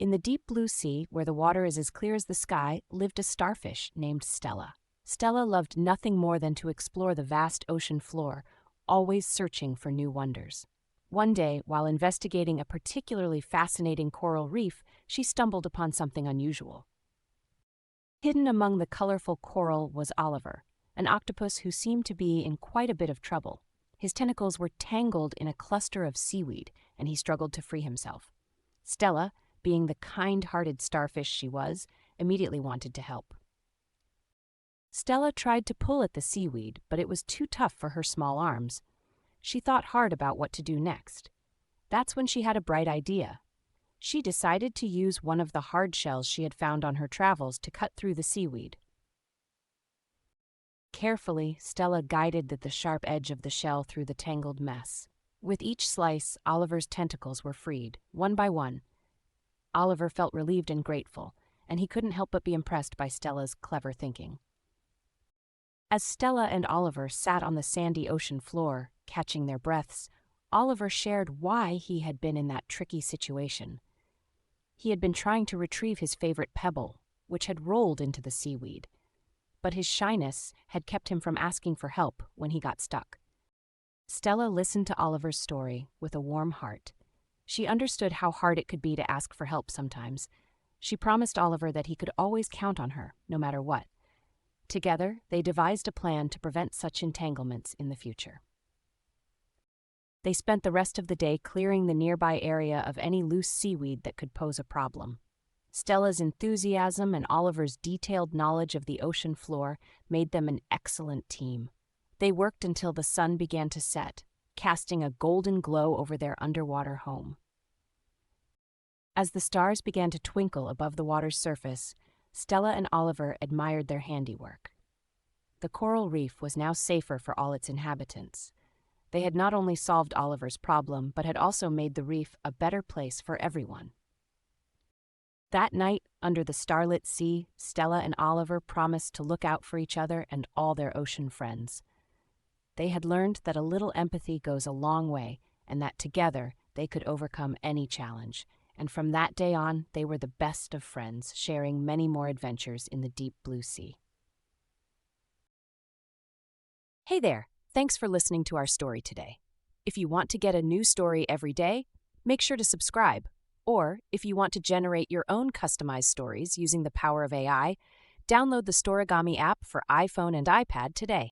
In the deep blue sea, where the water is as clear as the sky, lived a starfish named Stella. Stella loved nothing more than to explore the vast ocean floor, always searching for new wonders. One day, while investigating a particularly fascinating coral reef, she stumbled upon something unusual. Hidden among the colorful coral was Oliver, an octopus who seemed to be in quite a bit of trouble. His tentacles were tangled in a cluster of seaweed, and he struggled to free himself. Stella, being the kind-hearted starfish she was, immediately wanted to help. Stella tried to pull at the seaweed, but it was too tough for her small arms. She thought hard about what to do next. That's when she had a bright idea. She decided to use one of the hard shells she had found on her travels to cut through the seaweed. Carefully, Stella guided the sharp edge of the shell through the tangled mess. With each slice, Oliver's tentacles were freed, one by one. Oliver felt relieved and grateful, and he couldn't help but be impressed by Stella's clever thinking. As Stella and Oliver sat on the sandy ocean floor, catching their breaths, Oliver shared why he had been in that tricky situation. He had been trying to retrieve his favorite pebble, which had rolled into the seaweed, but his shyness had kept him from asking for help when he got stuck. Stella listened to Oliver's story with a warm heart. She understood how hard it could be to ask for help sometimes. She promised Oliver that he could always count on her, no matter what. Together, they devised a plan to prevent such entanglements in the future. They spent the rest of the day clearing the nearby area of any loose seaweed that could pose a problem. Stella's enthusiasm and Oliver's detailed knowledge of the ocean floor made them an excellent team. They worked until the sun began to set, casting a golden glow over their underwater home. As the stars began to twinkle above the water's surface, Stella and Oliver admired their handiwork. The coral reef was now safer for all its inhabitants. They had not only solved Oliver's problem, but had also made the reef a better place for everyone. That night, under the starlit sea, Stella and Oliver promised to look out for each other and all their ocean friends. They had learned that a little empathy goes a long way, and that together they could overcome any challenge. And from that day on, they were the best of friends, sharing many more adventures in the deep blue sea. Hey there! Thanks for listening to our story today. If you want to get a new story every day, make sure to subscribe. Or, if you want to generate your own customized stories using the power of AI, download the Storigami app for iPhone and iPad today.